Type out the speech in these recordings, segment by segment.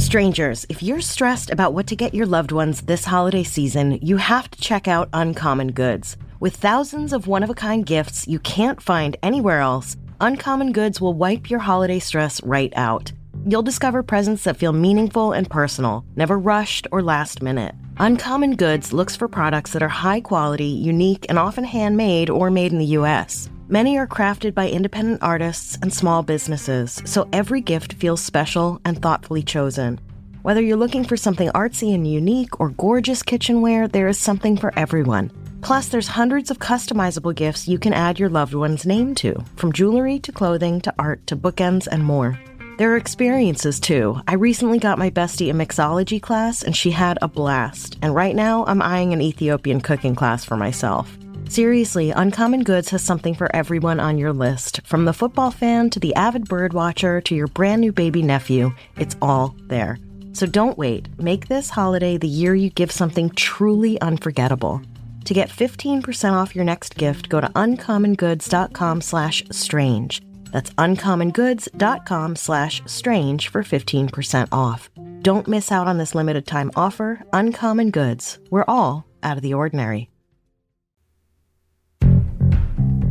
Strangers, if you're stressed about what to get your loved ones this holiday season, you have to check out Uncommon Goods. With thousands of one-of-a-kind gifts you can't find anywhere else, Uncommon Goods will wipe your holiday stress right out. You'll discover presents that feel meaningful and personal, never rushed or last minute. Uncommon Goods looks for products that are high quality, unique, and often handmade or made in the U.S. Many are crafted by independent artists and small businesses, so every gift feels special and thoughtfully chosen. Whether you're looking for something artsy and unique or gorgeous kitchenware, there is something for everyone. Plus, there's hundreds of customizable gifts you can add your loved one's name to, from jewelry to clothing to art to bookends and more. There are experiences, too. I recently got my bestie a mixology class, and she had a blast. And right now, I'm eyeing an Ethiopian cooking class for myself. Seriously, Uncommon Goods has something for everyone on your list. From the football fan to the avid bird watcher to your brand new baby nephew, it's all there. So don't wait. Make this holiday the year you give something truly unforgettable. To get 15% off your next gift, go to uncommongoods.com/strange. That's uncommongoods.com/strange for 15% off. Don't miss out on this limited time offer. Uncommon Goods. We're all out of the ordinary.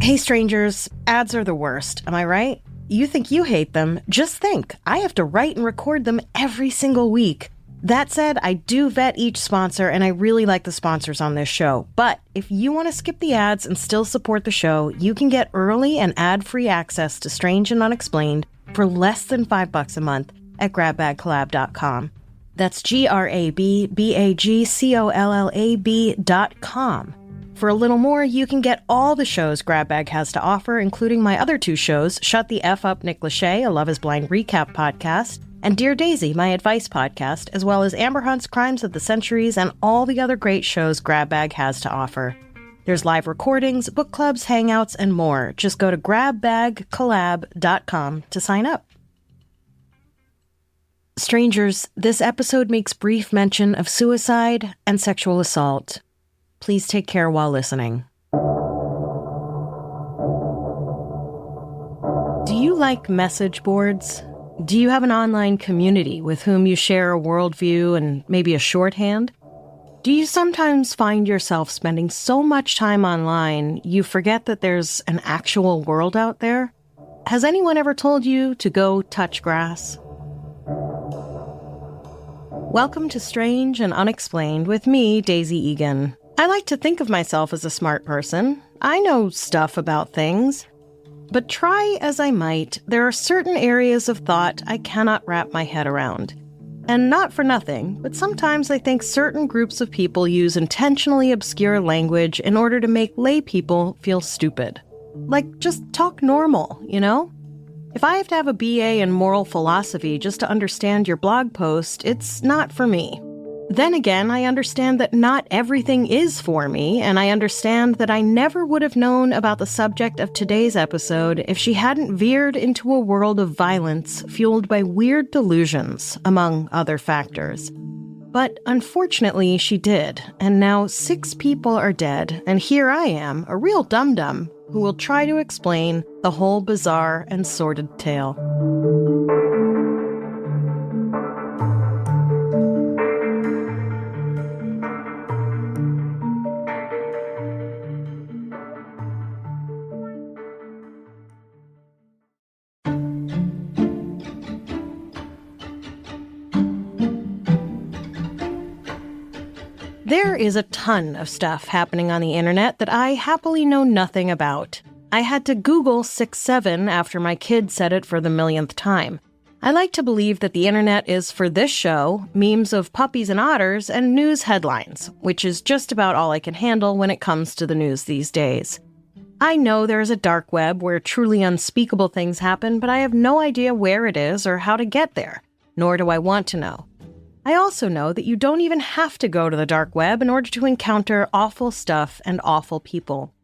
Hey strangers, ads are the worst, am I right? You think you hate them? Just think, I have to write and record them every single week. That said, I do vet each sponsor, and I really like the sponsors on this show. But if you want to skip the ads and still support the show, you can get early and ad-free access to Strange and Unexplained for less than $5 a month at grabbagcollab.com. That's grabbagcollab.com. For a little more, you can get all the shows Grabbag has to offer, including my other two shows, Shut the F Up, Nick Lachey, a Love is Blind recap podcast, and Dear Daisy, my advice podcast, as well as Amber Hunt's Crimes of the Centuries and all the other great shows Grabbag has to offer. There's live recordings, book clubs, hangouts, and more. Just go to grabbagcollab.com to sign up. Strangers, this episode makes brief mention of suicide and sexual assault. Please take care while listening. Do you like message boards? Do you have an online community with whom you share a worldview and maybe a shorthand? Do you sometimes find yourself spending so much time online you forget that there's an actual world out there? Has anyone ever told you to go touch grass? Welcome to Strange and Unexplained with me, Daisy Egan. I like to think of myself as a smart person. I know stuff about things. But try as I might, there are certain areas of thought I cannot wrap my head around. And not for nothing, but sometimes I think certain groups of people use intentionally obscure language in order to make lay people feel stupid. Like, just talk normal, you know? If I have to have a BA in moral philosophy just to understand your blog post, it's not for me. Then again, I understand that not everything is for me, and I understand that I never would have known about the subject of today's episode if she hadn't veered into a world of violence fueled by weird delusions, among other factors. But unfortunately, she did, and now 6 people are dead, and here I am, a real dum-dum, who will try to explain the whole bizarre and sordid tale. There is a ton of stuff happening on the internet that I happily know nothing about. I had to Google 6'7" after my kid said it for the millionth time. I like to believe that the internet is, for this show, memes of puppies and otters and news headlines, which is just about all I can handle when it comes to the news these days. I know there is a dark web where truly unspeakable things happen, but I have no idea where it is or how to get there, nor do I want to know. I also know that you don't even have to go to the dark web in order to encounter awful stuff and awful people.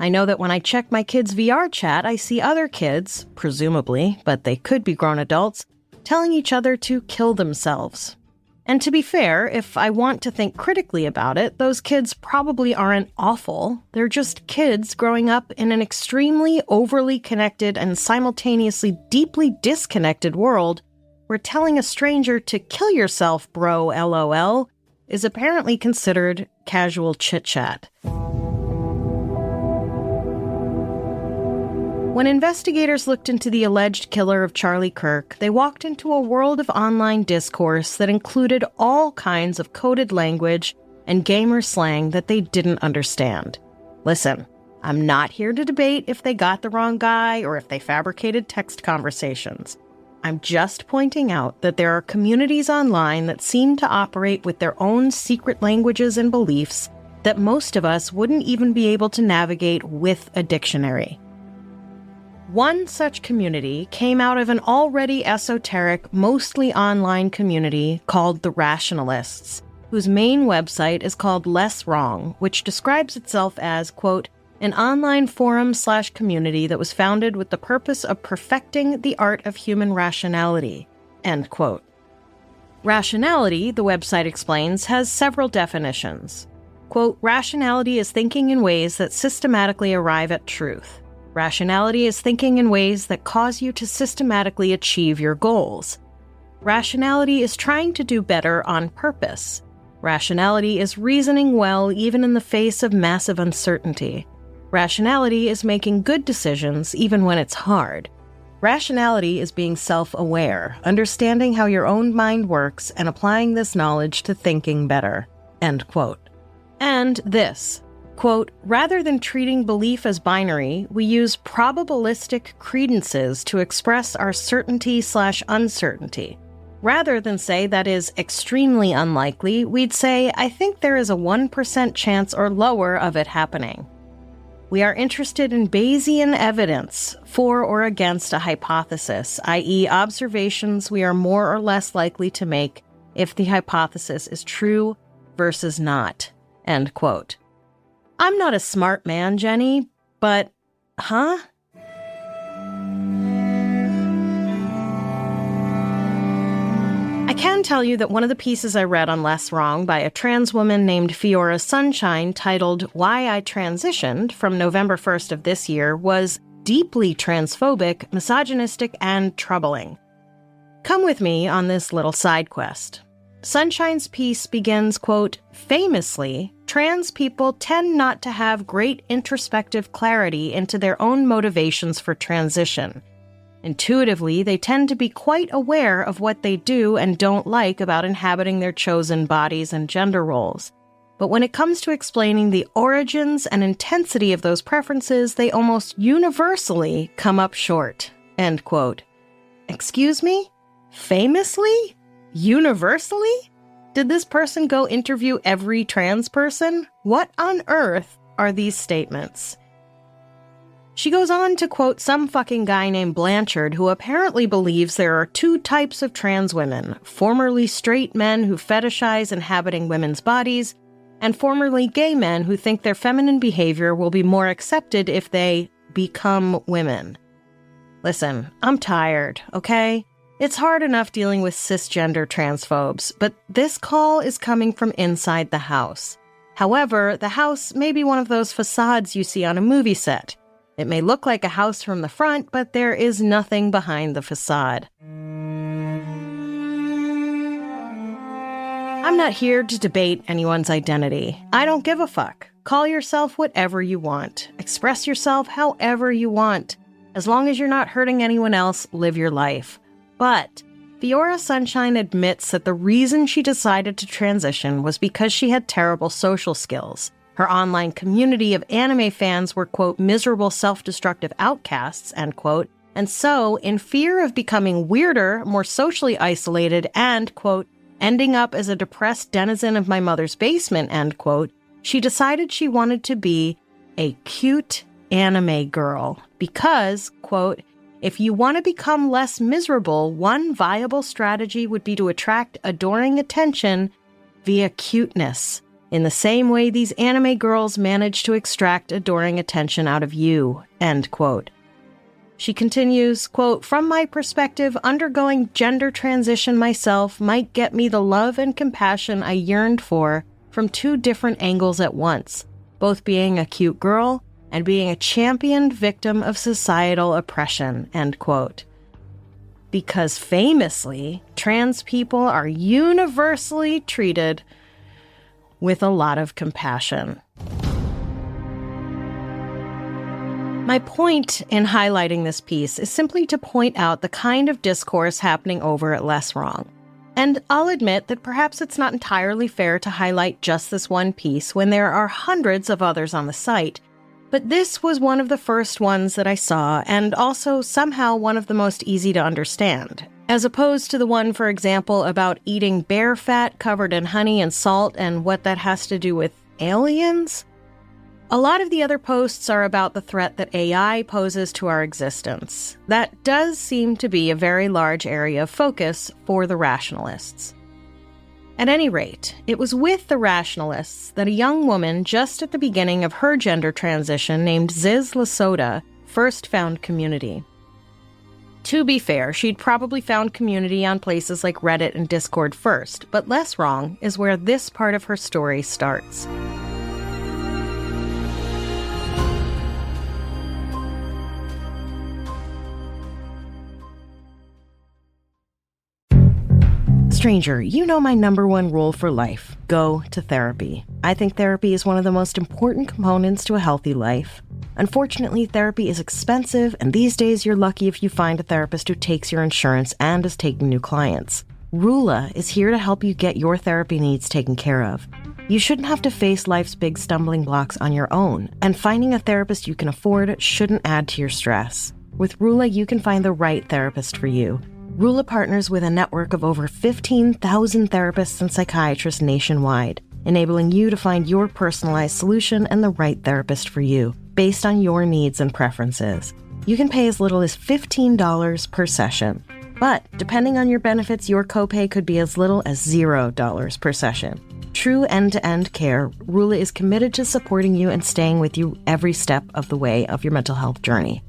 I know that when I check my kids' VR chat, I see other kids, presumably, but they could be grown adults, telling each other to kill themselves. And to be fair, if I want to think critically about it, those kids probably aren't awful. They're just kids growing up in an extremely overly connected and simultaneously deeply disconnected world where where telling a stranger to kill yourself, bro, LOL, is apparently considered casual chit-chat. When investigators looked into the alleged killer of Charlie Kirk, they walked into a world of online discourse that included all kinds of coded language and gamer slang that they didn't understand. Listen, I'm not here to debate if they got the wrong guy or if they fabricated text conversations. I'm just pointing out that there are communities online that seem to operate with their own secret languages and beliefs that most of us wouldn't even be able to navigate with a dictionary. One such community came out of an already esoteric, mostly online community called the Rationalists, whose main website is called Less Wrong, which describes itself as, quote, an online forum/community that was founded with the purpose of perfecting the art of human rationality, end quote. Rationality, the website explains, has several definitions. Quote, rationality is thinking in ways that systematically arrive at truth. Rationality is thinking in ways that cause you to systematically achieve your goals. Rationality is trying to do better on purpose. Rationality is reasoning well even in the face of massive uncertainty. Rationality is making good decisions even when it's hard. Rationality is being self-aware, understanding how your own mind works and applying this knowledge to thinking better, end quote. And this, quote, rather than treating belief as binary, we use probabilistic credences to express our certainty/uncertainty. Rather than say that is extremely unlikely, we'd say, I think there is a 1% chance or lower of it happening. We are interested in Bayesian evidence for or against a hypothesis, i.e. observations we are more or less likely to make if the hypothesis is true versus not, end quote. I'm not a smart man, Jenny, but, huh? I can tell you that one of the pieces I read on Less Wrong by a trans woman named Fiora Sunshine titled Why I Transitioned from November 1st of this year was deeply transphobic, misogynistic, and troubling. Come with me on this little side quest. Sunshine's piece begins, quote, famously, trans people tend not to have great introspective clarity into their own motivations for transition. Intuitively, they tend to be quite aware of what they do and don't like about inhabiting their chosen bodies and gender roles. But when it comes to explaining the origins and intensity of those preferences, they almost universally come up short, end quote. Excuse me? Famously? Universally? Did this person go interview every trans person? What on earth are these statements? She goes on to quote some fucking guy named Blanchard who apparently believes there are two types of trans women, formerly straight men who fetishize inhabiting women's bodies, and formerly gay men who think their feminine behavior will be more accepted if they become women. Listen, I'm tired, okay? It's hard enough dealing with cisgender transphobes, but this call is coming from inside the house. However, the house may be one of those facades you see on a movie set. It may look like a house from the front, but there is nothing behind the facade. I'm not here to debate anyone's identity. I don't give a fuck. Call yourself whatever you want. Express yourself however you want. As long as you're not hurting anyone else, live your life. But Fiora Sunshine admits that the reason she decided to transition was because she had terrible social skills. Her online community of anime fans were, quote, miserable self-destructive outcasts, end quote, and so, in fear of becoming weirder, more socially isolated, and, quote, ending up as a depressed denizen of my mother's basement, end quote, she decided she wanted to be a cute anime girl because, quote, if you want to become less miserable, one viable strategy would be to attract adoring attention via cuteness. In the same way these anime girls manage to extract adoring attention out of you, end quote. She continues, quote, from my perspective, undergoing gender transition myself might get me the love and compassion I yearned for from two different angles at once, both being a cute girl and being a championed victim of societal oppression, end quote. because famously, trans people are universally treated with a lot of compassion. My point in highlighting this piece is simply to point out the kind of discourse happening over at Less Wrong. And I'll admit that perhaps it's not entirely fair to highlight just this one piece when there are hundreds of others on the site, but this was one of the first ones that I saw, and also somehow one of the most easy to understand, as opposed to the one, for example, about eating bear fat covered in honey and salt and what that has to do with aliens. A lot of the other posts are about the threat that AI poses to our existence. That does seem to be a very large area of focus for the Rationalists. At any rate, it was with the Rationalists that a young woman just at the beginning of her gender transition named Ziz LaSota first found community. To be fair, she'd probably found community on places like Reddit and Discord first, but Less Wrong is where this part of her story starts. Stranger, you know my number one rule for life. Go to therapy. I think therapy is one of the most important components to a healthy life. Unfortunately, therapy is expensive, and these days you're lucky if you find a therapist who takes your insurance and is taking new clients. Rula is here to help you get your therapy needs taken care of. You shouldn't have to face life's big stumbling blocks on your own, and finding a therapist you can afford shouldn't add to your stress. With Rula, you can find the right therapist for you. Rula partners with a network of over 15,000 therapists and psychiatrists nationwide, enabling you to find your personalized solution and the right therapist for you, based on your needs and preferences. You can pay as little as $15 per session, but depending on your benefits, your copay could be as little as $0 per session. True end-to-end care, Rula is committed to supporting you and staying with you every step of the way of your mental health journey.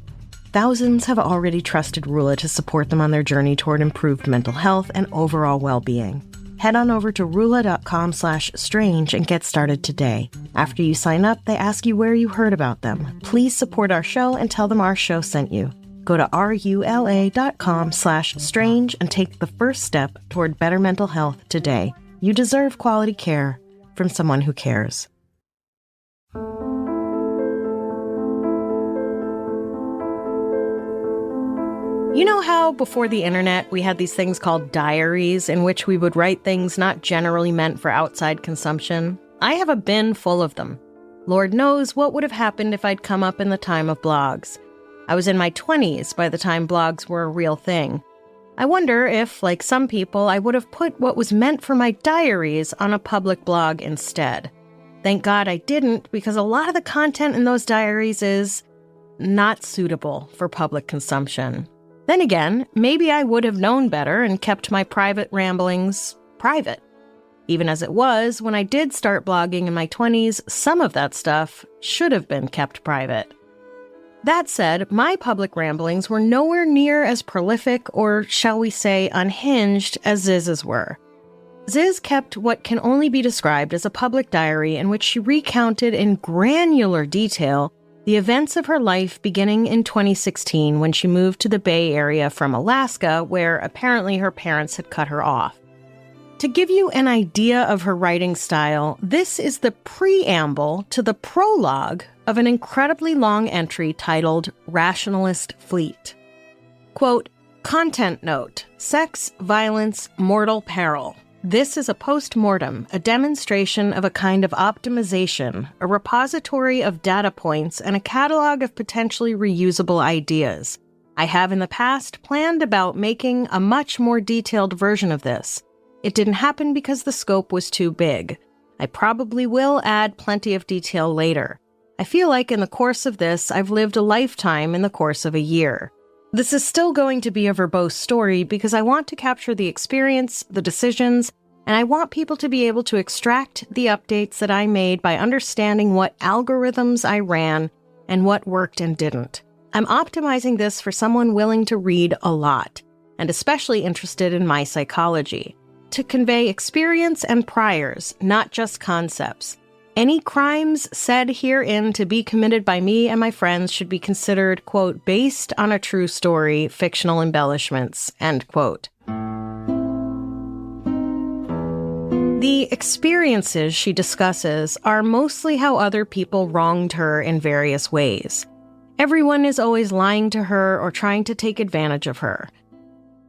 Thousands have already trusted Rula to support them on their journey toward improved mental health and overall well-being. Head on over to rula.com/strange and get started today. After you sign up, they ask you where you heard about them. Please support our show and tell them our show sent you. Go to rula.com/strange and take the first step toward better mental health today. You deserve quality care from someone who cares. You know how before the internet we had these things called diaries in which we would write things not generally meant for outside consumption? I have a bin full of them. Lord knows what would have happened if I'd come up in the time of blogs. I was in my 20s by the time blogs were a real thing. I wonder if, like some people, I would have put what was meant for my diaries on a public blog instead. Thank God I didn't, because a lot of the content in those diaries is not suitable for public consumption. Then again, maybe I would have known better and kept my private ramblings private. Even as it was, when I did start blogging in my 20s, some of that stuff should have been kept private. That said, my public ramblings were nowhere near as prolific or, shall we say, unhinged as Ziz's were. Ziz kept what can only be described as a public diary in which she recounted in granular detail the events of her life beginning in 2016 when she moved to the Bay Area from Alaska, where apparently her parents had cut her off. To give you an idea of her writing style, this is the preamble to the prologue of an incredibly long entry titled Rationalist Fleet. Quote, "Content note, sex, violence, mortal peril. This is a post-mortem, a demonstration of a kind of optimization, a repository of data points, and a catalog of potentially reusable ideas. I have in the past planned about making a much more detailed version of this. It didn't happen because the scope was too big. I probably will add plenty of detail later. I feel like in the course of this, I've lived a lifetime in the course of a year. This is still going to be a verbose story because I want to capture the experience, the decisions, and I want people to be able to extract the updates that I made by understanding what algorithms I ran and what worked and didn't. I'm optimizing this for someone willing to read a lot, and especially interested in my psychology, to convey experience and priors, not just concepts. Any crimes said herein to be committed by me and my friends should be considered, quote, based on a true story, fictional embellishments, end quote. The experiences she discusses are mostly how other people wronged her in various ways. Everyone is always lying to her or trying to take advantage of her.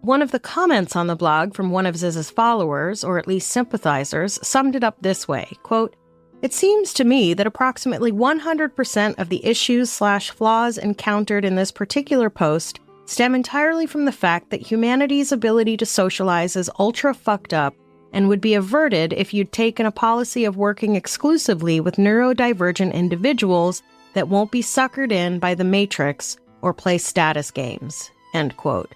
One of the comments on the blog from one of Ziz's followers, or at least sympathizers, summed it up this way, quote, "It seems to me that approximately 100% of the issues/flaws encountered in this particular post stem entirely from the fact that humanity's ability to socialize is ultra fucked up and would be averted if you'd taken a policy of working exclusively with neurodivergent individuals that won't be suckered in by the Matrix or play status games," end quote.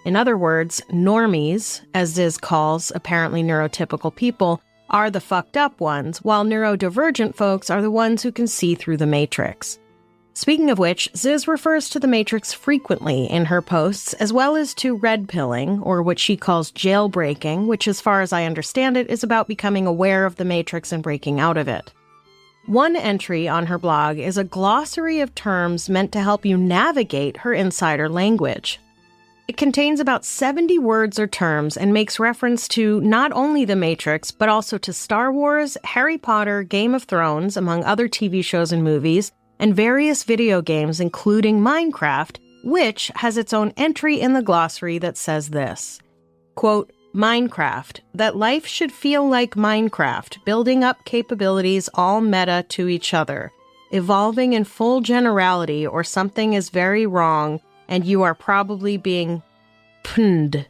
In other words, normies, as Ziz calls apparently neurotypical people, are the fucked up ones, while neurodivergent folks are the ones who can see through the Matrix. Speaking of which, Ziz refers to the Matrix frequently in her posts, as well as to red pilling, or what she calls jailbreaking, which as far as I understand it, is about becoming aware of the Matrix and breaking out of it. One entry on her blog is a glossary of terms meant to help you navigate her insider language. It contains about 70 words or terms and makes reference to not only the Matrix, but also to Star Wars, Harry Potter, Game of Thrones, among other TV shows and movies, and various video games, including Minecraft, which has its own entry in the glossary that says this, quote, "Minecraft, that life should feel like Minecraft, building up capabilities all meta to each other, evolving in full generality or something is very wrong and you are probably being pwned.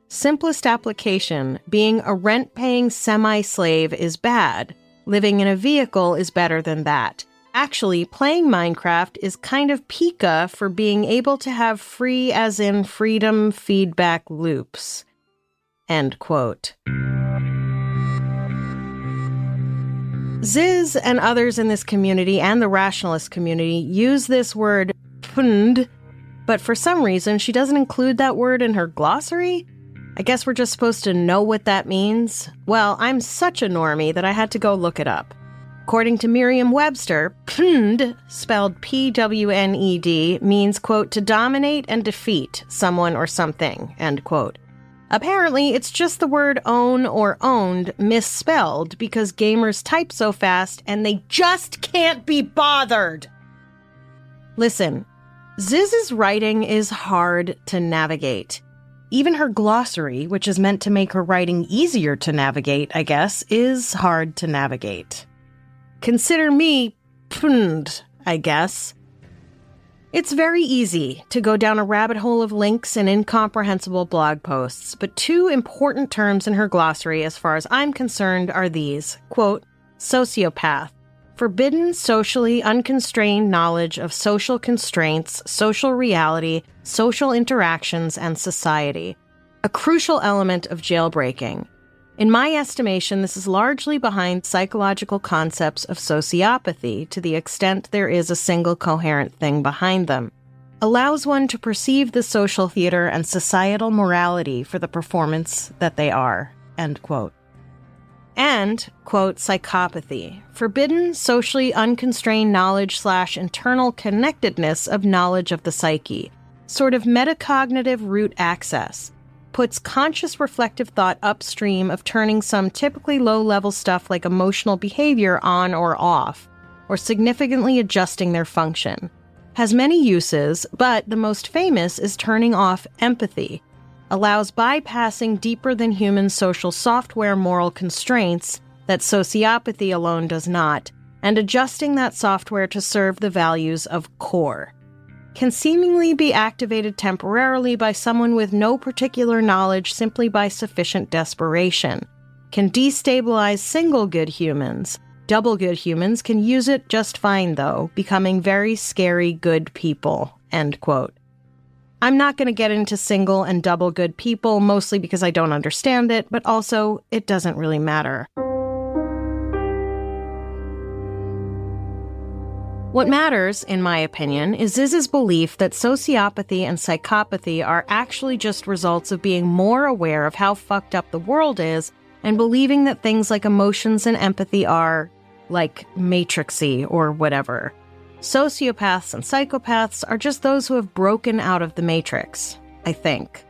Simplest application, being a rent-paying semi-slave is bad. Living in a vehicle is better than that. Actually, playing Minecraft is kind of Pika for being able to have free as in freedom feedback loops." End quote. Ziz and others in this community and the Rationalist community use this word pwned, but for some reason she doesn't include that word in her glossary. I guess we're just supposed to know what that means. Well, I'm such a normie that I had to go look it up. According to Merriam-Webster, pwned, spelled P-W-N-E-D, means, quote, to dominate and defeat someone or something, end quote. Apparently, it's just the word own or owned misspelled because gamers type so fast and they just can't be bothered. Listen, Ziz's writing is hard to navigate. Even her glossary, which is meant to make her writing easier to navigate, I guess, is hard to navigate. Consider me pwned, I guess. It's very easy to go down a rabbit hole of links and incomprehensible blog posts, but two important terms in her glossary, as far as I'm concerned, are these, quote, sociopath, forbidden socially unconstrained knowledge of social constraints, social reality, social interactions, and society, a crucial element of jailbreaking. In my estimation, this is largely behind psychological concepts of sociopathy to the extent there is a single coherent thing behind them. Allows one to perceive the social theater and societal morality for the performance that they are, end quote. And, quote, psychopathy, forbidden socially unconstrained knowledge/internal connectedness of knowledge of the psyche, sort of metacognitive root access. Puts conscious reflective thought upstream of turning some typically low-level stuff like emotional behavior on or off, or significantly adjusting their function. Has many uses, but the most famous is turning off empathy. Allows bypassing deeper-than-human social software moral constraints that sociopathy alone does not, and adjusting that software to serve the values of core. Can seemingly be activated temporarily by someone with no particular knowledge simply by sufficient desperation. Can destabilize single good humans. Double good humans can use it just fine, though, becoming very scary good people, end quote. I'm not going to get into single and double good people, mostly because I don't understand it, but also, it doesn't really matter. What matters, in my opinion, is Ziz's belief that sociopathy and psychopathy are actually just results of being more aware of how fucked up the world is and believing that things like emotions and empathy are like matrixy or whatever. Sociopaths and psychopaths are just those who have broken out of the matrix, I think.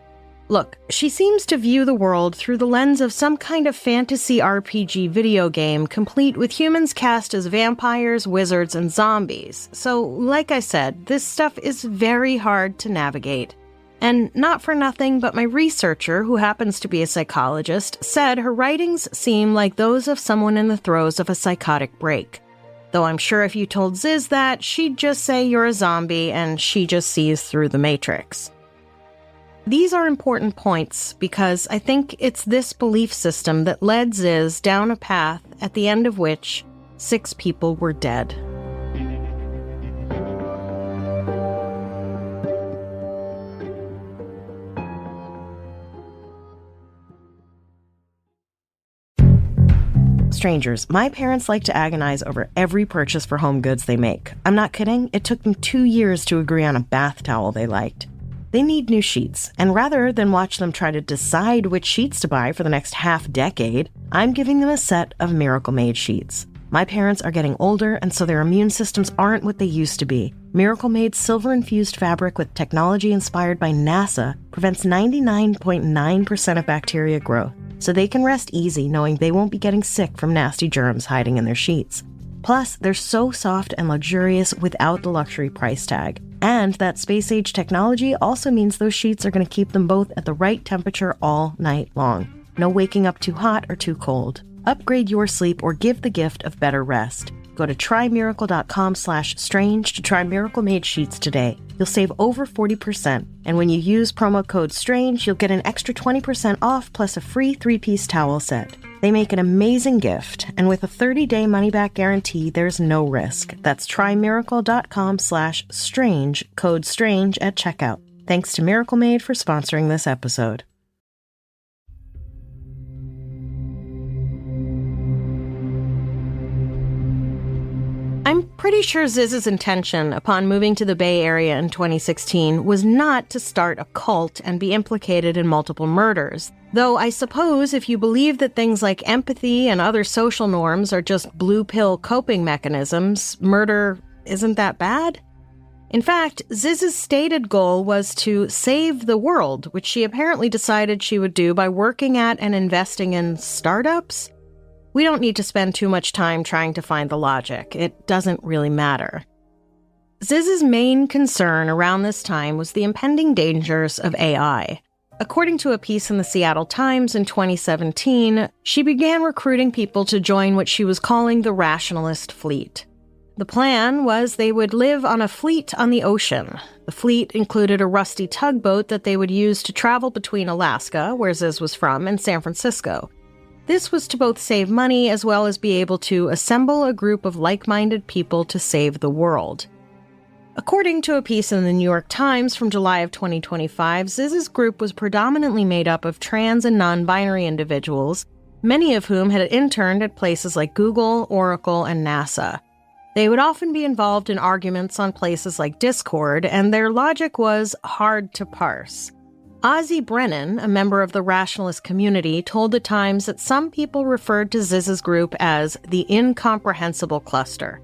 Look, she seems to view the world through the lens of some kind of fantasy RPG video game complete with humans cast as vampires, wizards, and zombies. So, like I said, this stuff is very hard to navigate. And not for nothing, but my researcher, who happens to be a psychologist, said her writings seem like those of someone in the throes of a psychotic break. Though I'm sure if you told Ziz that, she'd just say you're a zombie and she just sees through the matrix. These are important points because I think it's this belief system that led Ziz down a path at the end of which 6 people were dead. Strangers, my parents like to agonize over every purchase for home goods they make. I'm not kidding, it took them 2 years to agree on a bath towel they liked. They need new sheets, and rather than watch them try to decide which sheets to buy for the next half-decade, I'm giving them a set of Miracle Made sheets. My parents are getting older, and so their immune systems aren't what they used to be. Miracle Made's silver-infused fabric with technology inspired by NASA prevents 99.9% of bacteria growth, so they can rest easy knowing they won't be getting sick from nasty germs hiding in their sheets. Plus, they're so soft and luxurious without the luxury price tag. And that space-age technology also means those sheets are going to keep them both at the right temperature all night long. No waking up too hot or too cold. Upgrade your sleep or give the gift of better rest. Go to trymiracle.com/strange to try Miracle Made sheets today. You'll save over 40%. And when you use promo code STRANGE, you'll get an extra 20% off plus a free 3-piece towel set. They make an amazing gift, and with a 30-day money-back guarantee, there's no risk. That's trymiracle.com/strange, code STRANGE at checkout. Thanks to Miracle Made for sponsoring this episode. I'm pretty sure Ziz's intention upon moving to the Bay Area in 2016 was not to start a cult and be implicated in multiple murders. Though I suppose if you believe that things like empathy and other social norms are just blue pill coping mechanisms, murder isn't that bad? In fact, Ziz's stated goal was to save the world, which she apparently decided she would do by working at and investing in startups. We don't need to spend too much time trying to find the logic. It doesn't really matter. Ziz's main concern around this time was the impending dangers of AI. According to a piece in the Seattle Times in 2017, she began recruiting people to join what she was calling the Rationalist fleet. The plan was they would live on a fleet on the ocean. The fleet included a rusty tugboat that they would use to travel between Alaska, where Ziz was from, and San Francisco. This was to both save money as well as be able to assemble a group of like-minded people to save the world. According to a piece in the New York Times from July of 2025, Ziz's group was predominantly made up of trans and non-binary individuals, many of whom had interned at places like Google, Oracle, and NASA. They would often be involved in arguments on places like Discord, and their logic was hard to parse. Ozzie Brennan, a member of the Rationalist community, told the Times that some people referred to Ziz's group as the incomprehensible cluster.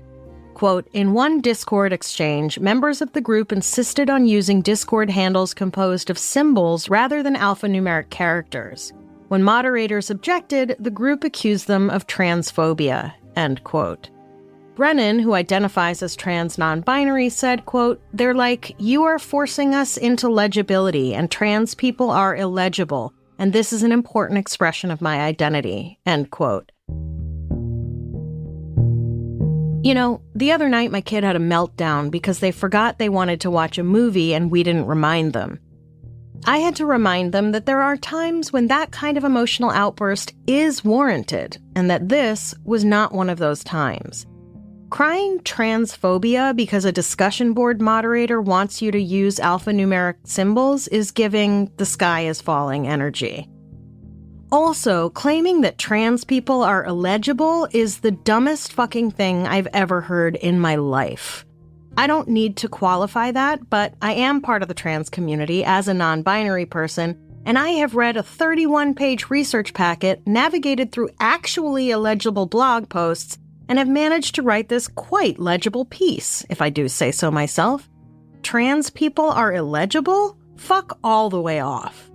Quote, in one Discord exchange, members of the group insisted on using Discord handles composed of symbols rather than alphanumeric characters. When moderators objected, the group accused them of transphobia, end quote. Brennan, who identifies as trans non-binary, said, quote, they're like, you are forcing us into legibility and trans people are illegible, and this is an important expression of my identity, end quote. You know, the other night my kid had a meltdown because they forgot they wanted to watch a movie and we didn't remind them. I had to remind them that there are times when that kind of emotional outburst is warranted, and that this was not one of those times. Crying transphobia because a discussion board moderator wants you to use alphanumeric symbols is giving the sky is falling energy. Also, claiming that trans people are illegible is the dumbest fucking thing I've ever heard in my life. I don't need to qualify that, but I am part of the trans community as a non-binary person, and I have read a 31-page research packet, navigated through actually illegible blog posts, and have managed to write this quite legible piece, if I do say so myself. Trans people are illegible? Fuck all the way off.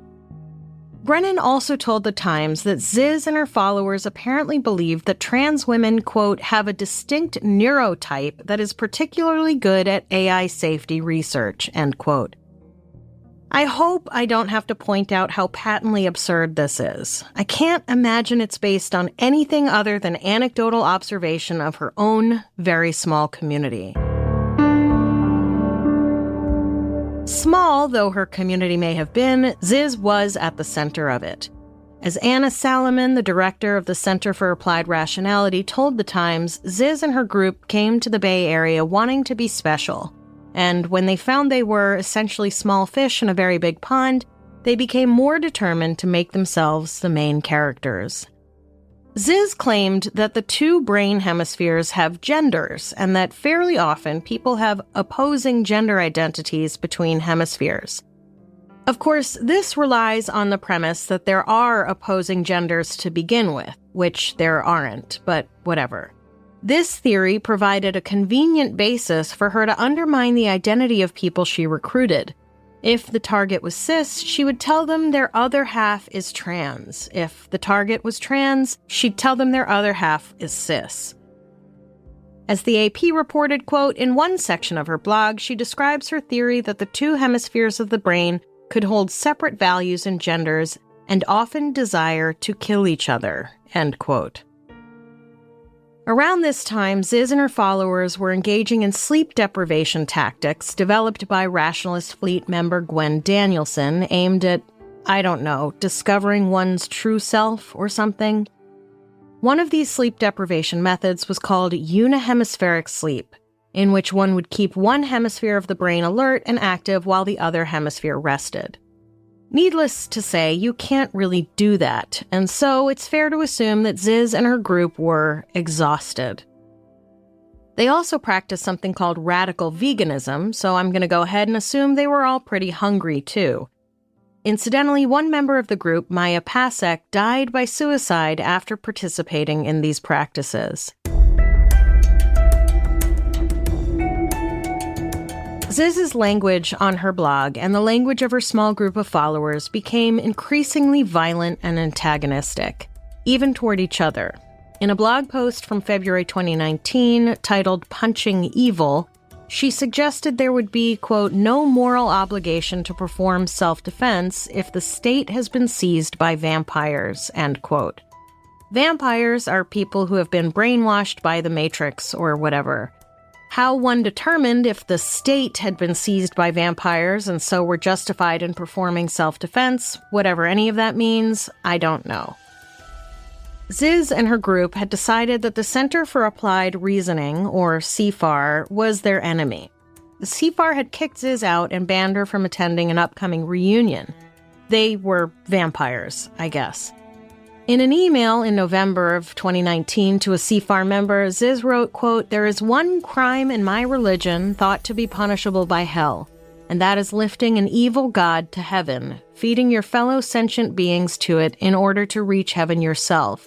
Brennan also told The Times that Ziz and her followers apparently believed that trans women, quote, have a distinct neurotype that is particularly good at AI safety research, end quote. I hope I don't have to point out how patently absurd this is. I can't imagine it's based on anything other than anecdotal observation of her own very small community. Small though her community may have been, Ziz was at the center of it. As Anna Salomon, the director of the Center for Applied Rationality, told The Times, Ziz and her group came to the Bay Area wanting to be special. And when they found they were essentially small fish in a very big pond, they became more determined to make themselves the main characters. Ziz claimed that the two brain hemispheres have genders, and that fairly often people have opposing gender identities between hemispheres. Of course, this relies on the premise that there are opposing genders to begin with, which there aren't, but whatever. This theory provided a convenient basis for her to undermine the identity of people she recruited. If the target was cis, she would tell them their other half is trans. If the target was trans, she'd tell them their other half is cis. As the AP reported, quote, in one section of her blog, she describes her theory that the two hemispheres of the brain could hold separate values and genders and often desire to kill each other, end quote. Around this time, Ziz and her followers were engaging in sleep deprivation tactics developed by Rationalist Fleet member Gwen Danielson, aimed at, I don't know, discovering one's true self or something. One of these sleep deprivation methods was called unihemispheric sleep, in which one would keep one hemisphere of the brain alert and active while the other hemisphere rested. Needless to say, you can't really do that, and so it's fair to assume that Ziz and her group were exhausted. They also practiced something called radical veganism, so I'm going to go ahead and assume they were all pretty hungry too. Incidentally, one member of the group, Maya Pasek, died by suicide after participating in these practices. Ziz's language on her blog and the language of her small group of followers became increasingly violent and antagonistic, even toward each other. In a blog post from February 2019 titled Punching Evil, she suggested there would be, quote, no moral obligation to perform self-defense if the state has been seized by vampires, end quote. Vampires are people who have been brainwashed by the Matrix or whatever. How one determined if the state had been seized by vampires and so were justified in performing self-defense, whatever any of that means, I don't know. Ziz and her group had decided that the Center for Applied Reasoning, or CFAR, was their enemy. The CFAR had kicked Ziz out and banned her from attending an upcoming reunion. They were vampires, I guess. In an email in November of 2019 to a CFAR member, Ziz wrote, quote, there is one crime in my religion thought to be punishable by hell, and that is lifting an evil god to heaven, feeding your fellow sentient beings to it in order to reach heaven yourself.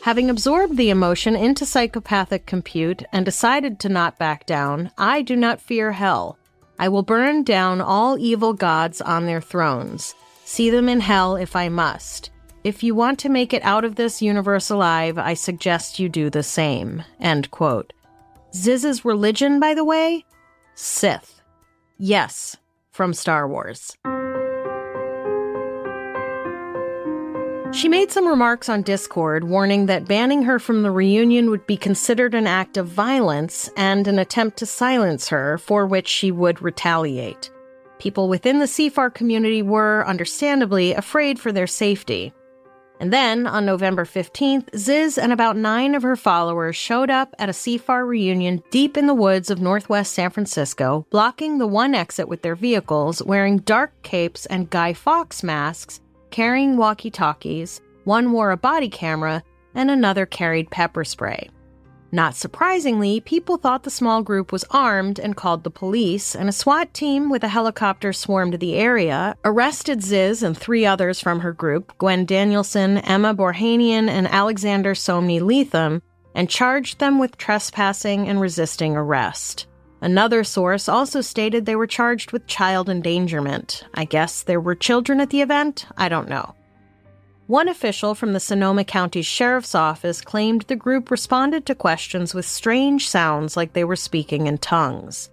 Having absorbed the emotion into psychopathic compute and decided to not back down, I do not fear hell. I will burn down all evil gods on their thrones. See them in hell if I must. If you want to make it out of this universe alive, I suggest you do the same, end quote. Ziz's religion, by the way? Sith. Yes, from Star Wars. She made some remarks on Discord, warning that banning her from the reunion would be considered an act of violence and an attempt to silence her, for which she would retaliate. People within the CFAR community were, understandably, afraid for their safety. And then, on November 15th, Ziz and about 9 of her followers showed up at a CFAR reunion deep in the woods of northwest San Francisco, blocking the one exit with their vehicles, wearing dark capes and Guy Fawkes masks, carrying walkie-talkies. One wore a body camera, and another carried pepper spray. Not surprisingly, people thought the small group was armed and called the police, and a SWAT team with a helicopter swarmed the area, arrested Ziz and 3 others from her group, Gwen Danielson, Emma Borhanian, and Alexander Somni Leatham, and charged them with trespassing and resisting arrest. Another source also stated they were charged with child endangerment. I guess there were children at the event? I don't know. One official from the Sonoma County Sheriff's Office claimed the group responded to questions with strange sounds like they were speaking in tongues.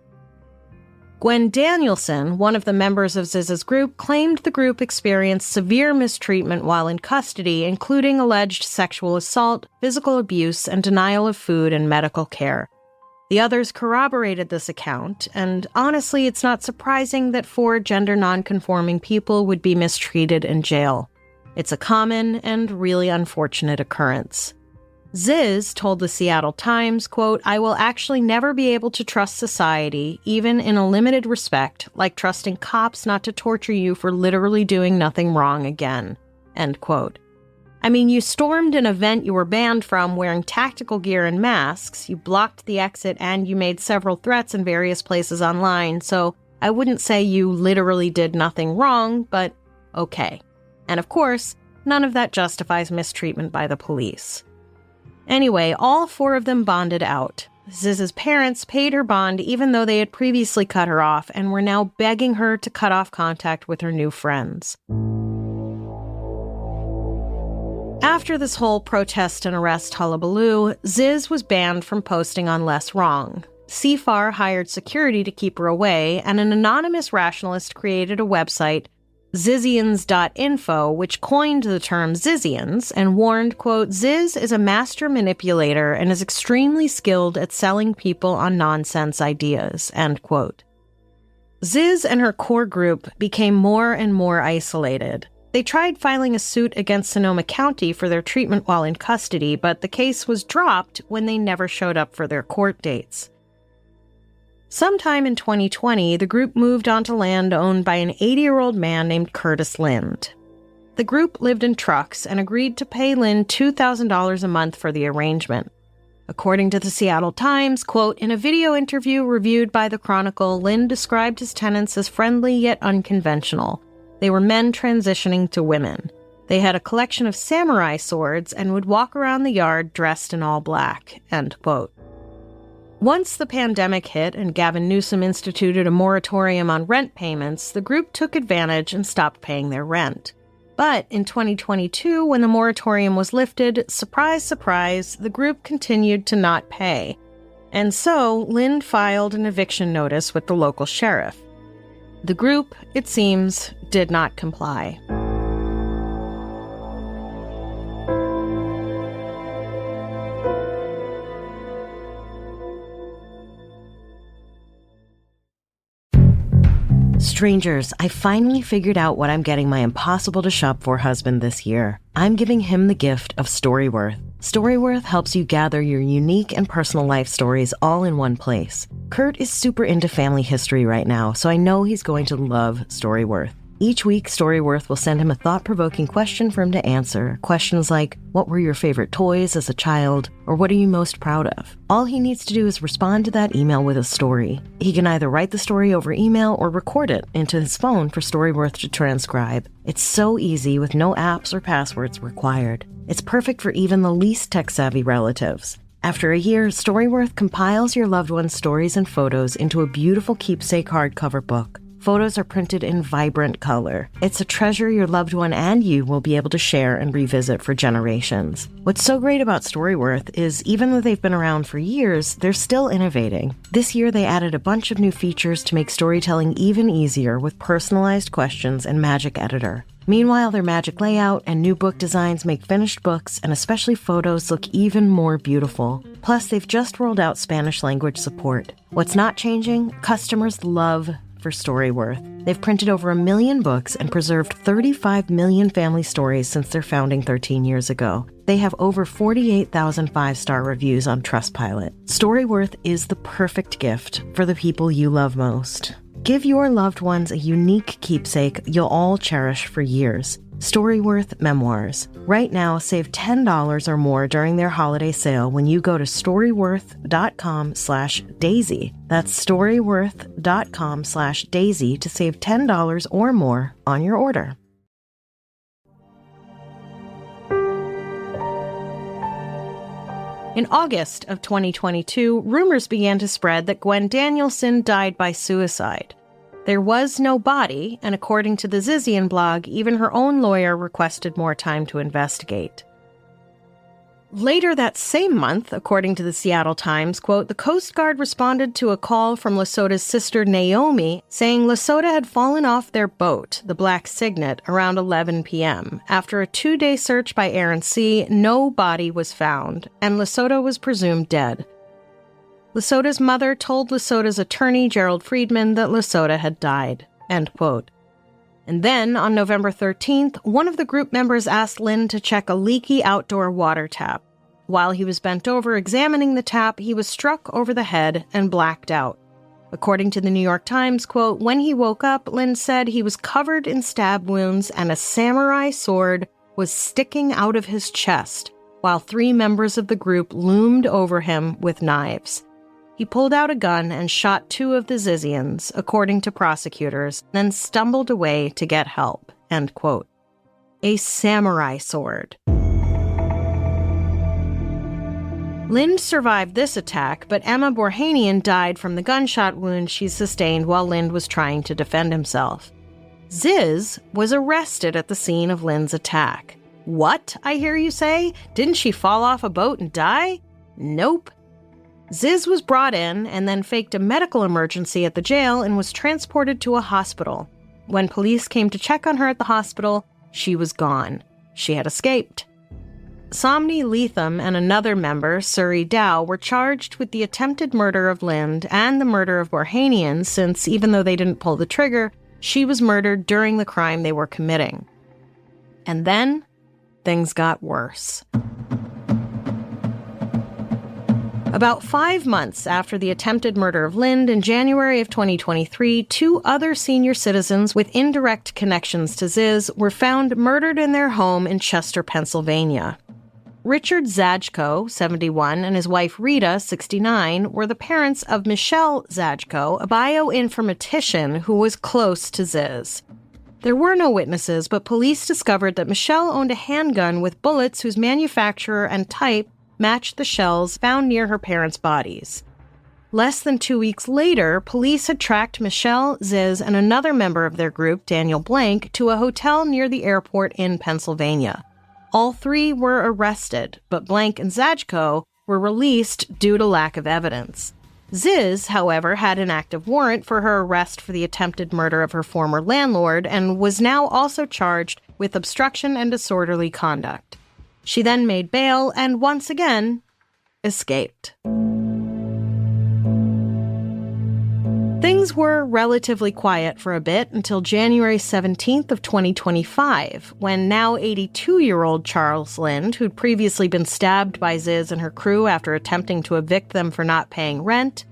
Gwen Danielson, one of the members of Ziz's group, claimed the group experienced severe mistreatment while in custody, including alleged sexual assault, physical abuse, and denial of food and medical care. The others corroborated this account, and honestly, it's not surprising that 4 gender nonconforming people would be mistreated in jail. It's a common and really unfortunate occurrence. Ziz told the Seattle Times, quote, "I will actually never be able to trust society, even in a limited respect, like trusting cops not to torture you for literally doing nothing wrong again," end quote. I mean, you stormed an event you were banned from wearing tactical gear and masks, you blocked the exit, and you made several threats in various places online, so I wouldn't say you literally did nothing wrong, but okay. And of course, none of that justifies mistreatment by the police. Anyway, all 4 of them bonded out. Ziz's parents paid her bond even though they had previously cut her off and were now begging her to cut off contact with her new friends. After this whole protest and arrest hullabaloo, Ziz was banned from posting on Less Wrong. CFAR hired security to keep her away, and an anonymous rationalist created a website, Zizians.info, which coined the term Zizians and warned, quote, "Ziz is a master manipulator and is extremely skilled at selling people on nonsense ideas," end quote. Ziz and her core group became more and more isolated. They tried filing a suit against Sonoma County for their treatment while in custody, but the case was dropped when they never showed up for their court dates. Sometime in 2020, the group moved onto land owned by an 80-year-old man named Curtis Lind. The group lived in trucks and agreed to pay Lind $2,000 a month for the arrangement. According to the Seattle Times, quote, "In a video interview reviewed by the Chronicle, Lind described his tenants as friendly yet unconventional. They were men transitioning to women. They had a collection of samurai swords and would walk around the yard dressed in all black," end quote. Once the pandemic hit and Gavin Newsom instituted a moratorium on rent payments, the group took advantage and stopped paying their rent. But in 2022, when the moratorium was lifted, surprise, surprise, the group continued to not pay. And so, Lind filed an eviction notice with the local sheriff. The group, it seems, did not comply. Strangers, I finally figured out what I'm getting my impossible-to-shop-for husband this year. I'm giving him the gift of Storyworth. Storyworth helps you gather your unique and personal life stories all in one place. Kurt is super into family history right now, so I know he's going to love Storyworth. Each week, Storyworth will send him a thought-provoking question for him to answer. Questions like, what were your favorite toys as a child? Or what are you most proud of? All he needs to do is respond to that email with a story. He can either write the story over email or record it into his phone for Storyworth to transcribe. It's so easy with no apps or passwords required. It's perfect for even the least tech-savvy relatives. After a year, Storyworth compiles your loved one's stories and photos into a beautiful keepsake hardcover book. Photos are printed in vibrant color. It's a treasure your loved one and you will be able to share and revisit for generations. What's so great about Storyworth is even though they've been around for years, they're still innovating. This year, they added a bunch of new features to make storytelling even easier with personalized questions and Magic Editor. Meanwhile, their Magic Layout and new book designs make finished books and especially photos look even more beautiful. Plus, they've just rolled out Spanish language support. What's not changing? Customers love for Storyworth. They've printed over 1 million books and preserved 35 million family stories since their founding 13 years ago. They have over 48,000 5-star reviews on Trustpilot. Storyworth is the perfect gift for the people you love most. Give your loved ones a unique keepsake you'll all cherish for years. Storyworth Memoirs. Right now, save $10 or more during their holiday sale when you go to storyworth.com/daisy. That's storyworth.com/daisy to save $10 or more on your order. In August of 2022, rumors began to spread that Gwen Danielson died by suicide. There was no body, and according to the Zizian blog, even her own lawyer requested more time to investigate. Later that same month, according to the Seattle Times, quote, the Coast Guard responded to a call from LaSota's sister Naomi saying LaSota had fallen off their boat, the Black Signet, around 11 p.m. After a 2-day search by air and sea, no body was found, and LaSota was presumed dead. LaSota's mother told LaSota's attorney, Gerald Friedman, that LaSota had died, end quote. And then, on November 13th, one of the group members asked Lynn to check a leaky outdoor water tap. While he was bent over examining the tap, he was struck over the head and blacked out. According to the New York Times, quote, when he woke up, Lynn said he was covered in stab wounds and a samurai sword was sticking out of his chest, while 3 members of the group loomed over him with knives. He pulled out a gun and shot 2 of the Zizians, according to prosecutors, then stumbled away to get help, end quote. A samurai sword. Lynn survived this attack, but Emma Borhanian died from the gunshot wound she sustained while Lynn was trying to defend himself. Ziz was arrested at the scene of Lynn's attack. What, I hear you say? Didn't she fall off a boat and die? Nope. Ziz was brought in and then faked a medical emergency at the jail and was transported to a hospital. When police came to check on her at the hospital, she was gone. She had escaped. Somni Leatham and another member, Suri Dow, were charged with the attempted murder of Lind and the murder of Borhanian since, even though they didn't pull the trigger, she was murdered during the crime they were committing. And then, things got worse. About 5 months after the attempted murder of Lind in January of 2023, 2 other senior citizens with indirect connections to Ziz were found murdered in their home in Chester, Pennsylvania. Richard Zajko, 71, and his wife Rita, 69, were the parents of Michelle Zajko, a bioinformatician who was close to Ziz. There were no witnesses, but police discovered that Michelle owned a handgun with bullets whose manufacturer and type matched the shells found near her parents' bodies. Less than 2 weeks later, police had tracked Michelle, Ziz, and another member of their group, Daniel Blank, to a hotel near the airport in Pennsylvania. All 3 were arrested, but Blank and Zajko were released due to lack of evidence. Ziz, however, had an active warrant for her arrest for the attempted murder of her former landlord and was now also charged with obstruction and disorderly conduct. She then made bail and once again escaped. Things were relatively quiet for a bit until January 17th of 2025, when now 82-year-old Charles Lind, who'd previously been stabbed by Ziz and her crew after attempting to evict them for not paying rent,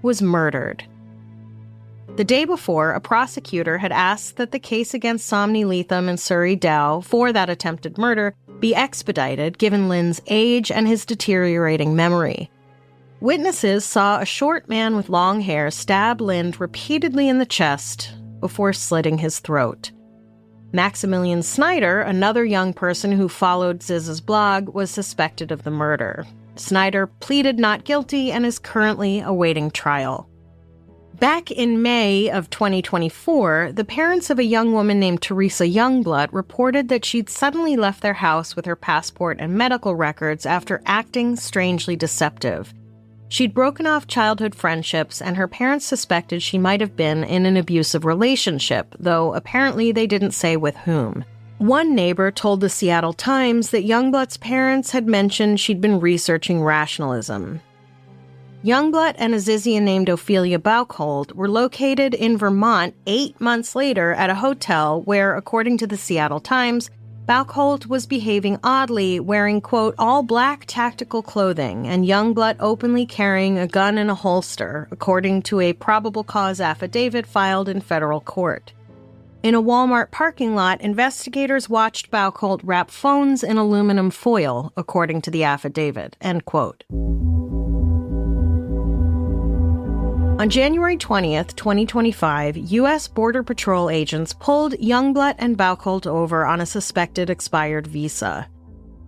was murdered. The day before, a prosecutor had asked that the case against Somni Leatham and Suri Dow for that attempted murder be expedited given Lind's age and his deteriorating memory. Witnesses saw a short man with long hair stab Lind repeatedly in the chest before slitting his throat. Maximilian Snyder, another young person who followed Ziz's blog, was suspected of the murder. Snyder pleaded not guilty and is currently awaiting trial. Back in May of 2024, the parents of a young woman named Teresa Youngblood reported that she'd suddenly left their house with her passport and medical records after acting strangely deceptive. She'd broken off childhood friendships, and her parents suspected she might have been in an abusive relationship, though apparently they didn't say with whom. One neighbor told the Seattle Times that Youngblood's parents had mentioned she'd been researching rationalism. Youngblood and a Zizian named Ophelia Bauchhold were located in Vermont 8 months later at a hotel where, according to the Seattle Times, Bauchhold was behaving oddly, wearing, quote, all black tactical clothing, and Youngblood openly carrying a gun in a holster, according to a probable cause affidavit filed in federal court. In a Walmart parking lot, investigators watched Bauchhold wrap phones in aluminum foil, according to the affidavit, end quote. On January 20th, 2025, U.S. Border Patrol agents pulled Youngblood and Bauchhold over on a suspected expired visa.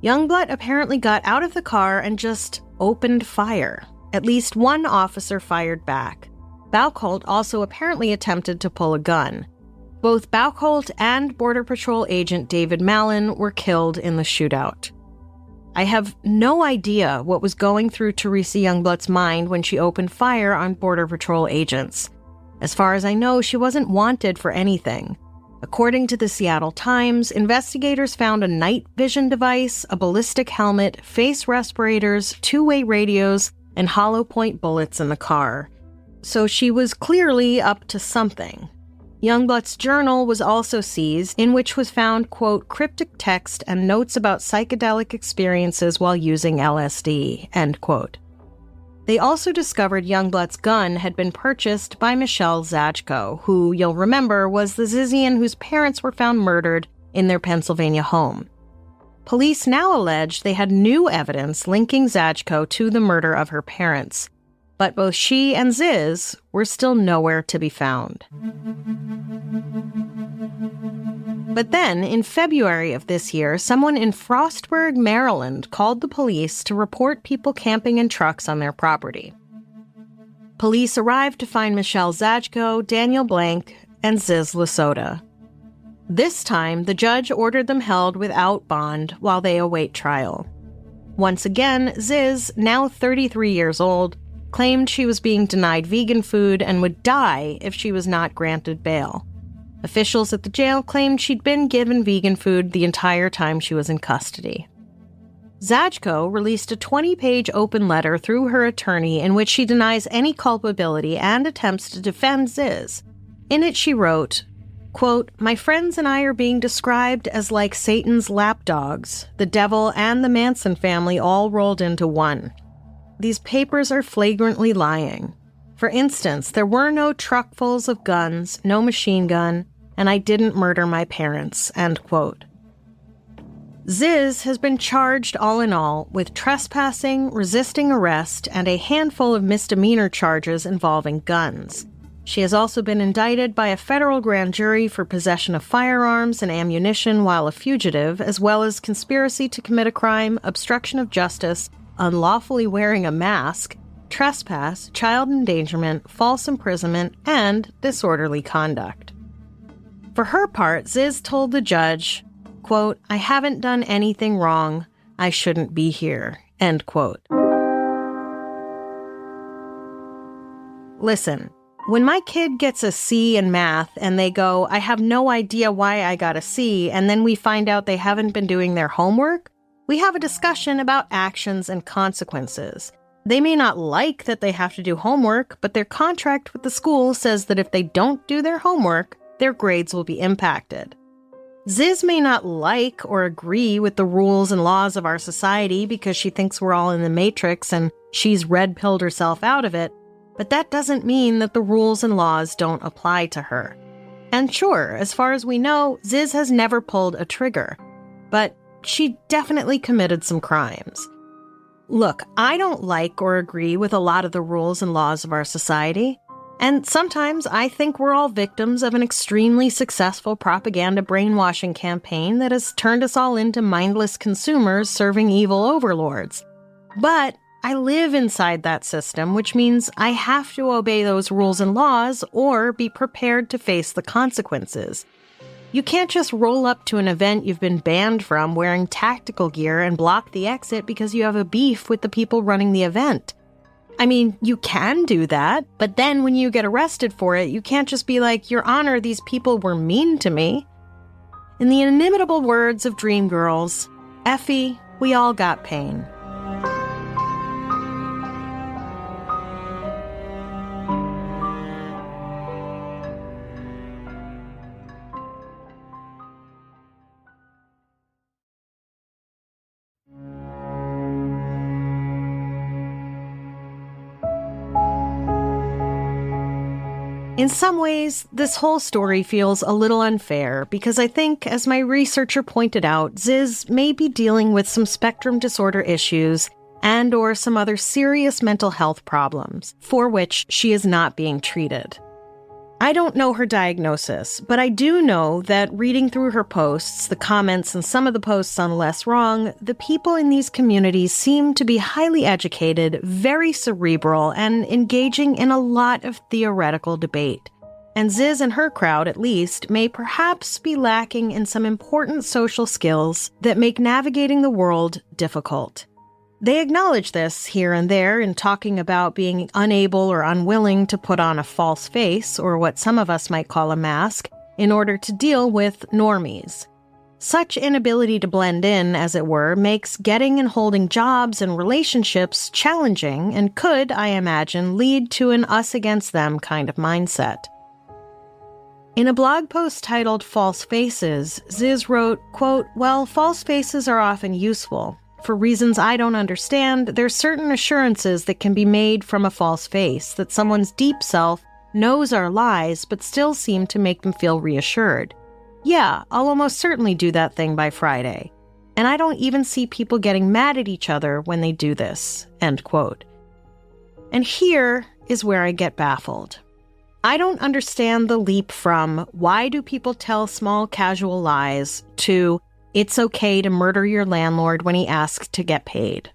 Youngblood apparently got out of the car and just opened fire. At least one officer fired back. Bauchold also apparently attempted to pull a gun. Both Bauchold and Border Patrol agent David Mallon were killed in the shootout. I have no idea what was going through Teresa Youngblood's mind when she opened fire on Border Patrol agents. As far as I know, she wasn't wanted for anything. According to the Seattle Times, investigators found a night vision device, a ballistic helmet, face respirators, two-way radios, and hollow point bullets in the car. So she was clearly up to something. Youngblood's journal was also seized, in which was found, quote, cryptic text and notes about psychedelic experiences while using LSD, end quote. They also discovered Youngblood's gun had been purchased by Michelle Zajko, who, you'll remember, was the Zizian whose parents were found murdered in their Pennsylvania home. Police now allege they had new evidence linking Zajko to the murder of her parents, but both she and Ziz were still nowhere to be found. But then, in February of this year, someone in Frostburg, Maryland, called the police to report people camping in trucks on their property. Police arrived to find Michelle Zajko, Daniel Blank, and Ziz LaSota. This time, the judge ordered them held without bond while they await trial. Once again, Ziz, now 33 years old, claimed she was being denied vegan food and would die if she was not granted bail. Officials at the jail claimed she'd been given vegan food the entire time she was in custody. Zajko released a 20-page open letter through her attorney in which she denies any culpability and attempts to defend Ziz. In it she wrote, quote, "My friends and I are being described as like Satan's lapdogs, the devil and the Manson family all rolled into one. These papers are flagrantly lying. For instance, there were no truckfuls of guns, no machine gun, and I didn't murder my parents," end quote. Ziz has been charged all in all with trespassing, resisting arrest, and a handful of misdemeanor charges involving guns. She has also been indicted by a federal grand jury for possession of firearms and ammunition while a fugitive, as well as conspiracy to commit a crime, obstruction of justice, unlawfully wearing a mask, trespass, child endangerment, false imprisonment, and disorderly conduct. For her part, Ziz told the judge, quote, "I haven't done anything wrong. I shouldn't be here," end quote. Listen, when my kid gets a C in math and they go, "I have no idea why I got a C," and then we find out they haven't been doing their homework, we have a discussion about actions and consequences. They may not like that they have to do homework, but their contract with the school says that if they don't do their homework, their grades will be impacted. Ziz may not like or agree with the rules and laws of our society because she thinks we're all in the Matrix and she's red-pilled herself out of it, but that doesn't mean that the rules and laws don't apply to her. And sure, as far as we know, Ziz has never pulled a trigger, but she definitely committed some crimes. Look, I don't like or agree with a lot of the rules and laws of our society, and sometimes I think we're all victims of an extremely successful propaganda brainwashing campaign that has turned us all into mindless consumers serving evil overlords. But I live inside that system, which means I have to obey those rules and laws or be prepared to face the consequences. You can't just roll up to an event you've been banned from wearing tactical gear and block the exit because you have a beef with the people running the event. I mean, you can do that, but then when you get arrested for it, you can't just be like, "Your Honor, these people were mean to me." In the inimitable words of Dreamgirls, Effie, we all got pain. In some ways, this whole story feels a little unfair because I think, as my researcher pointed out, Ziz may be dealing with some spectrum disorder issues and/or some other serious mental health problems for which she is not being treated. I don't know her diagnosis, but I do know that reading through her posts, the comments, and some of the posts on Less Wrong, the people in these communities seem to be highly educated, very cerebral, and engaging in a lot of theoretical debate. And Ziz and her crowd, at least, may perhaps be lacking in some important social skills that make navigating the world difficult. They acknowledge this here and there in talking about being unable or unwilling to put on a false face, or what some of us might call a mask, in order to deal with normies. Such inability to blend in, as it were, makes getting and holding jobs and relationships challenging and could, I imagine, lead to an us against them kind of mindset. In a blog post titled False Faces, Ziz wrote, quote, "Well, false faces are often useful. For reasons I don't understand, there's certain assurances that can be made from a false face that someone's deep self knows are lies but still seem to make them feel reassured. Yeah, I'll almost certainly do that thing by Friday. And I don't even see people getting mad at each other when they do this." End quote. And here is where I get baffled. I don't understand the leap from why do people tell small casual lies to it's okay to murder your landlord when he asks to get paid.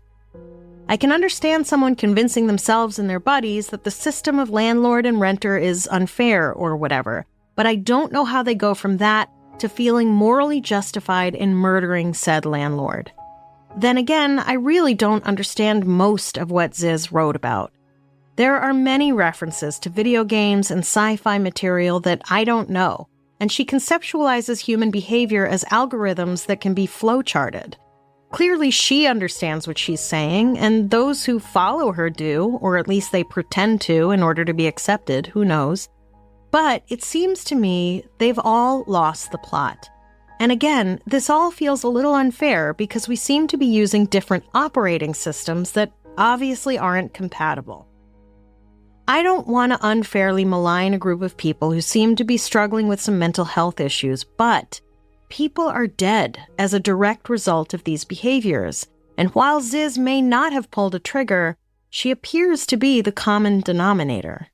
I can understand someone convincing themselves and their buddies that the system of landlord and renter is unfair or whatever, but I don't know how they go from that to feeling morally justified in murdering said landlord. Then again, I really don't understand most of what Ziz wrote about. There are many references to video games and sci-fi material that I don't know, and she conceptualizes human behavior as algorithms that can be flowcharted. Clearly, she understands what she's saying, and those who follow her do, or at least they pretend to in order to be accepted, who knows. But it seems to me they've all lost the plot. And again, this all feels a little unfair because we seem to be using different operating systems that obviously aren't compatible. I don't want to unfairly malign a group of people who seem to be struggling with some mental health issues, but people are dead as a direct result of these behaviors. And while Ziz may not have pulled a trigger, she appears to be the common denominator.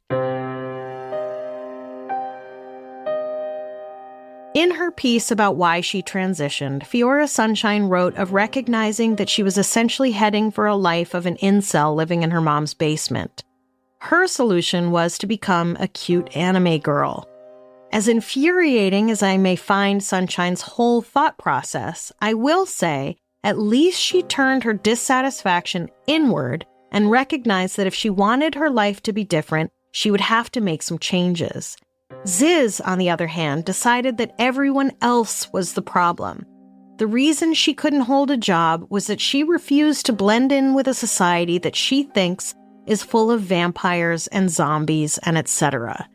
In her piece about why she transitioned, Fiora Sunshine wrote of recognizing that she was essentially heading for a life of an incel living in her mom's basement. Her solution was to become a cute anime girl. As infuriating as I may find Sunshine's whole thought process, I will say at least she turned her dissatisfaction inward and recognized that if she wanted her life to be different, she would have to make some changes. Ziz, on the other hand, decided that everyone else was the problem. The reason she couldn't hold a job was that she refused to blend in with a society that she thinks is full of vampires and zombies and etc.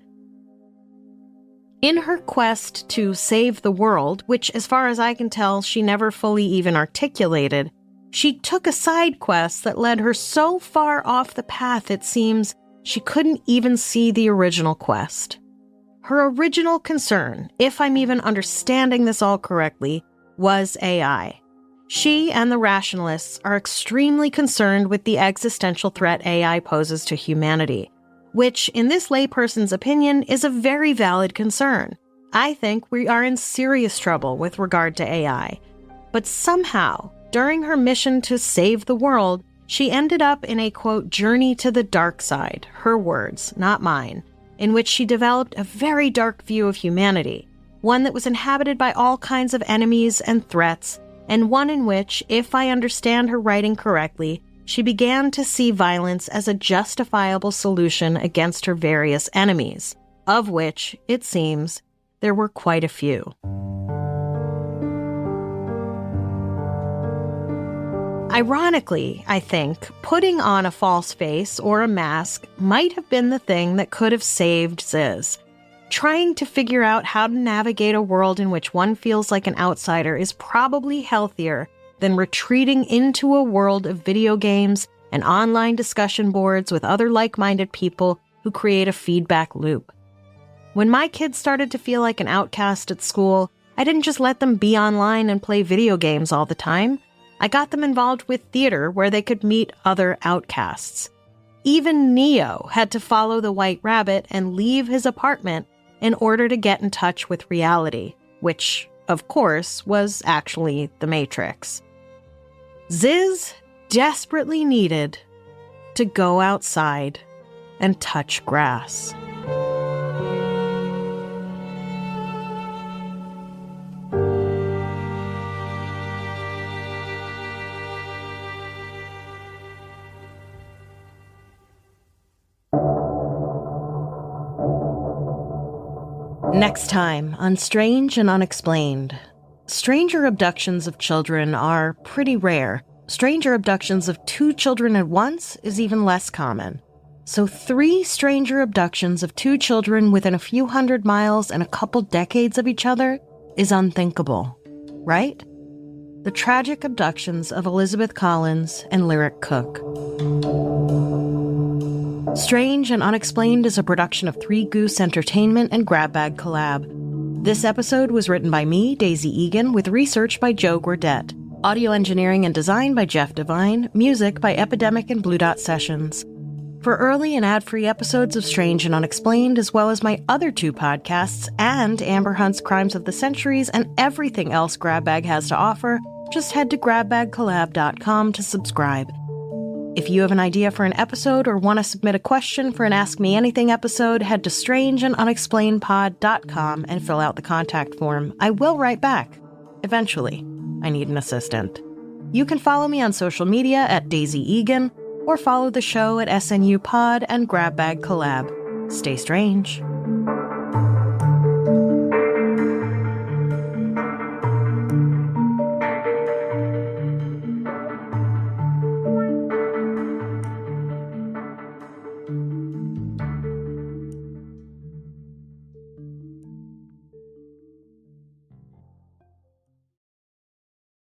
In her quest to save the world, which as far as I can tell she never fully even articulated, she took a side quest that led her so far off the path it seems she couldn't even see the original quest. Her original concern, if I'm even understanding this all correctly, was AI. She and the Rationalists are extremely concerned with the existential threat AI poses to humanity, which, in this layperson's opinion, is a very valid concern. I think we are in serious trouble with regard to AI. But somehow, during her mission to save the world, she ended up in a, quote, journey to the dark side, her words, not mine, in which she developed a very dark view of humanity, one that was inhabited by all kinds of enemies and threats, and one in which, if I understand her writing correctly, she began to see violence as a justifiable solution against her various enemies, of which, it seems, there were quite a few. Ironically, I think, putting on a false face or a mask might have been the thing that could have saved Ziz. Trying to figure out how to navigate a world in which one feels like an outsider is probably healthier than retreating into a world of video games and online discussion boards with other like-minded people who create a feedback loop. When my kids started to feel like an outcast at school, I didn't just let them be online and play video games all the time. I got them involved with theater where they could meet other outcasts. Even Neo had to follow the White Rabbit and leave his apartment in order to get in touch with reality, which, of course, was actually the Matrix. Ziz desperately needed to go outside and touch grass. Next time on Strange and Unexplained. Stranger abductions of children are pretty rare. Stranger abductions of 2 children at once is even less common. So 3 stranger abductions of 2 children within a few hundred miles and a couple decades of each other is unthinkable, right? The tragic abductions of Elizabeth Collins and Lyric Cook. Strange and Unexplained is a production of Three Goose Entertainment and Grab Bag Collab. This episode was written by me, Daisy Egan, with research by Joe Gordette. Audio engineering and design by Jeff Devine. Music by Epidemic and Blue Dot Sessions. For early and ad-free episodes of Strange and Unexplained, as well as my other 2 podcasts, and Amber Hunt's Crimes of the Centuries, and everything else Grab Bag has to offer, just head to grabbagcollab.com to subscribe. If you have an idea for an episode or want to submit a question for an Ask Me Anything episode, head to strangeandunexplainedpod.com and fill out the contact form. I will write back. Eventually. I need an assistant. You can follow me on social media at Daisy Egan, or follow the show at SNU Pod and Grab Bag Collab. Stay strange.